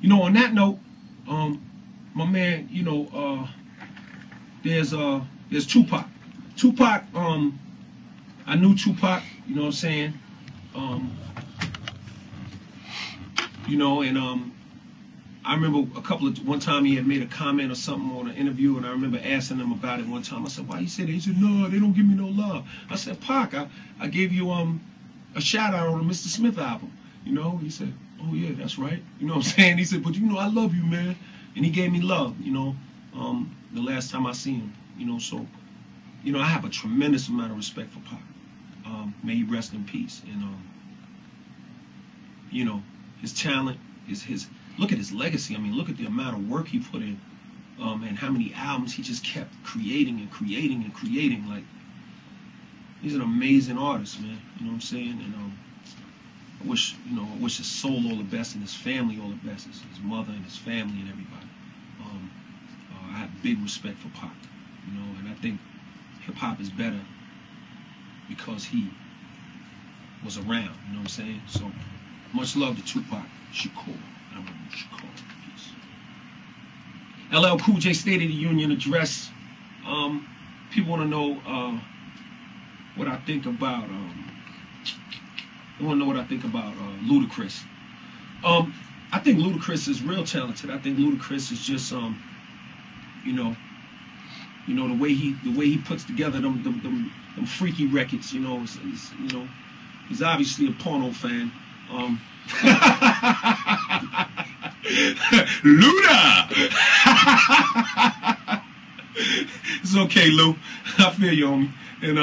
You know, on that note, my man, there's Tupac. Tupac, I knew Tupac, you know what I'm saying? And I remember one time he had made a comment or something on an interview, and I remember asking him about it one time. I said, why you say that? He said, no, they don't give me no love. I said, Pac, I gave you a shout out on the Mr. Smith album. He said, oh yeah, that's right. You know what I'm saying? He said, but I love you, man. And he gave me love, the last time I seen him, so, I have a tremendous amount of respect for Pac. May he rest in peace. And, his talent, look at his legacy. I mean, look at the amount of work he put in, and how many albums he just kept creating and creating and creating. Like, he's an amazing artist, man. You know what I'm saying? And I wish his soul all the best and his family all the best, his mother and his family and everybody. I have big respect for Pac, and I think hip hop is better because he was around. You know what I'm saying? So much love to Tupac Shakur. I remember Shakur. Peace. LL Cool J State of the Union address. People want to know what I think about. They want to know what I think about Ludacris. I think Ludacris is real talented. I think Ludacris is just the way he puts together them freaky records. He's obviously a porno fan. Luda. It's okay, Lou. I feel you, homie. And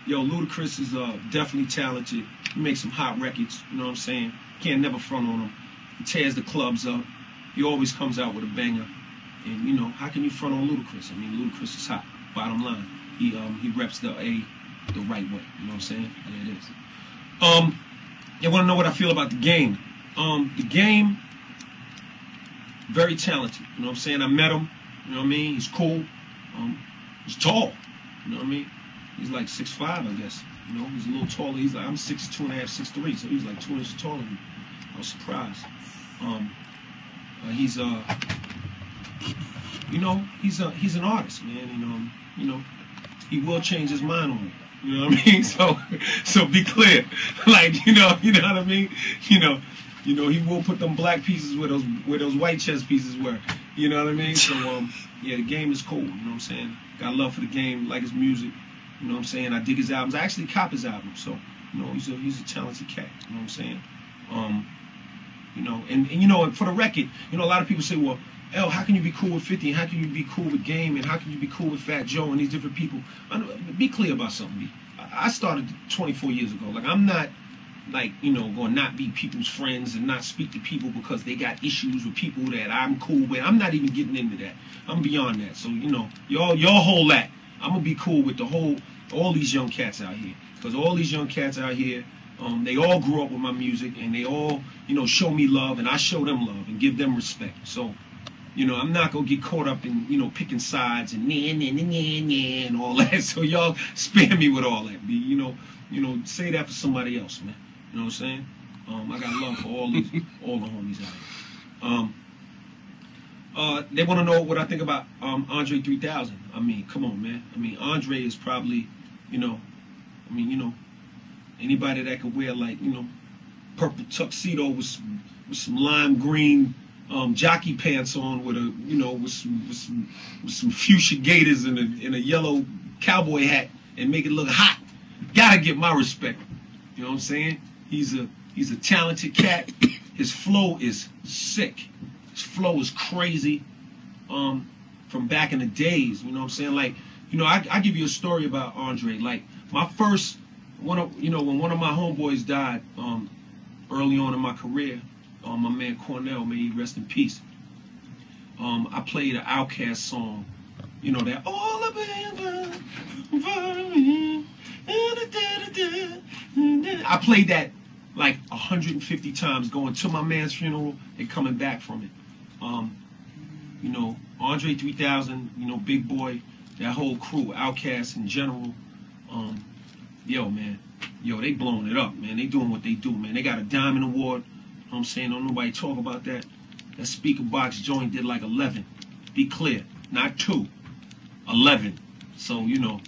Ludacris is definitely talented. He makes some hot records. You know what I'm saying? Can't never front on him. He tears the clubs up. He always comes out with a banger. And how can you front on Ludacris? I mean, Ludacris is hot. Bottom line, he reps the A the right way. You know what I'm saying? There it is. You want to know what I feel about the Game? The Game, very talented. You know what I'm saying? I met him. You know what I mean? He's cool. He's tall. You know what I mean? He's like 6'5", I guess. He's a little taller. He's like, I'm 6'2.5", 6'3", so he's like 2 inches taller than me. I was surprised. He's he's an artist, man. And he will change his mind on me. You know what I mean? So be clear. Like, you know what I mean? He will put them black pieces where those white chess pieces were. You know what I mean? So yeah, the Game is cool. You know what I'm saying? Got love for the Game, like his music. You know what I'm saying? I dig his albums. I actually cop his albums. So, he's a talented cat. You know what I'm saying? And for the record, a lot of people say, well, L, how can you be cool with 50? And how can you be cool with Game? And how can you be cool with Fat Joe and these different people? Be clear about something, B. I started 24 years ago. Like, I'm not, going to not be people's friends and not speak to people because they got issues with people that I'm cool with. I'm not even getting into that. I'm beyond that. So, y'all hold that. I'm going to be cool with all these young cats out here. Because all these young cats out here, they all grew up with my music, and they all, show me love, and I show them love and give them respect. So, I'm not going to get caught up in, picking sides and and all that. So y'all spare me with all that. Say that for somebody else, man. You know what I'm saying? I got love for all the homies out here. They want to know what I think about Andre 3000. I mean, come on, man. I mean, Andre is probably, anybody that could wear purple tuxedo with some lime green jockey pants on with some fuchsia gaiters and a yellow cowboy hat and make it look hot. Gotta get my respect. You know what I'm saying? He's a talented cat. His flow is sick. His flow is crazy. From back in the days, you know what I'm saying? Like, I give you a story about Andre. Like, my first when one of my homeboys died early on in my career, my man Cornell, may he rest in peace. I played an Outkast song, that all up I played that like 150 times, going to my man's funeral and coming back from it. Andre 3000, Big Boy, that whole crew, Outkast in general. They blowing it up, man. They doing what they do, man. They got a Diamond Award. what I'm saying? Don't nobody talk about that. That speaker box joint did like 11. Be clear, not 2, 11. So, you know,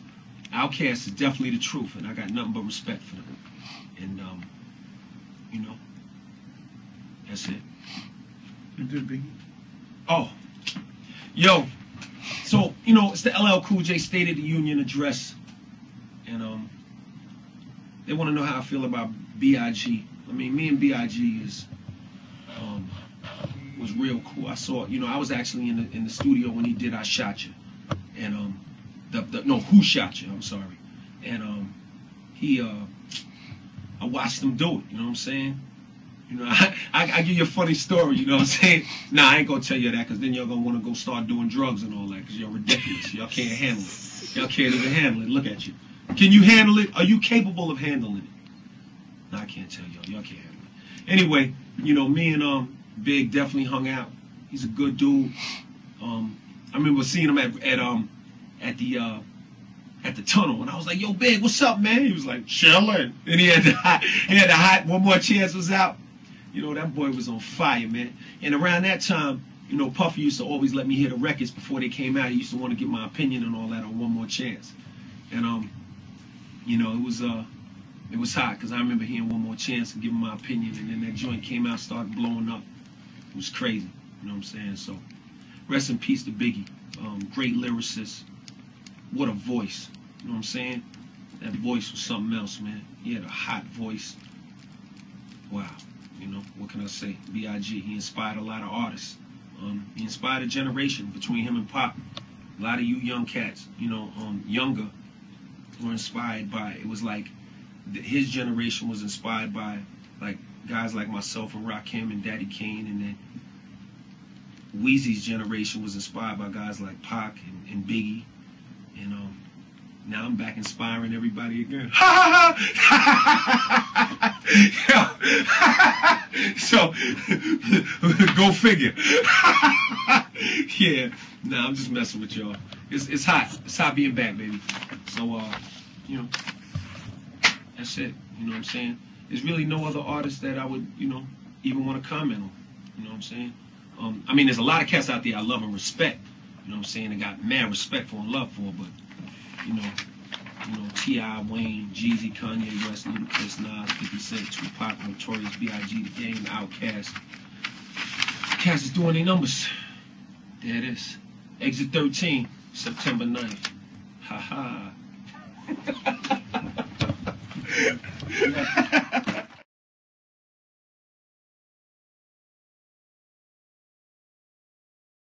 Outkast is definitely the truth, and I got nothing but respect for them. And, you know, that's it. You did, Biggie. Oh, yo, so, you know, it's the LL Cool J State of the Union address. And, they want to know how I feel about B.I.G. I mean, me and B.I.G. was real cool. I saw, you know, I was actually in the studio when he did I Shot You. And, no, Who Shot You, I'm sorry. And, I watched him do it, you know what I'm saying? You know, I give you a funny story, you know what I'm saying? Nah, I ain't gonna tell you that, because then you're gonna want to go start doing drugs and all that, because you're ridiculous. Y'all can't handle it. Y'all can't even handle it. Look at you. Can you handle it? Are you capable of handling it? No, I can't tell y'all. Y'all can't handle it. Anyway, you know, me and Big definitely hung out. He's a good dude. I remember seeing him at the tunnel, and I was like, "Yo, Big, what's up, man?" He was like, "Chillin'." And he had the hot One More Chance was out. You know, that boy was on fire, man. And around that time, you know, Puffy used to always let me hear the records before they came out. He used to want to get my opinion and all that on One More Chance. And you know, it was hot, because I remember hearing One More Chance and giving my opinion, and then that joint came out, started blowing up. It was crazy, you know what I'm saying? So, rest in peace to Biggie. Great lyricist. What a voice, you know what I'm saying? That voice was something else, man. He had a hot voice. Wow, you know, what can I say? B.I.G., he inspired a lot of artists. He inspired a generation between him and Pop. A lot of you young cats, you know, younger, were inspired by, it was like, his generation was inspired by, like, guys like myself and Rakim and Daddy Kane, and then Weezy's generation was inspired by guys like Pac and Biggie, and now I'm back inspiring everybody again. Ha ha ha! So, go figure. Yeah, nah, I'm just messing with y'all. It's hot. It's hot being back, baby. So, you know, that's it. You know what I'm saying? There's really no other artist that I would, you know, even want to comment on. You know what I'm saying? I mean, there's a lot of cats out there I love and respect. You know what I'm saying? I got mad respect for and love for, but, you know, T.I., Wayne, Jeezy, Kanye West, Ludacris, Nas, 50 Cent, Tupac, Notorious, B.I.G., The Game, Outkast. Cats is doing their numbers. There it is. Exit 13, September 9th. Ha ha.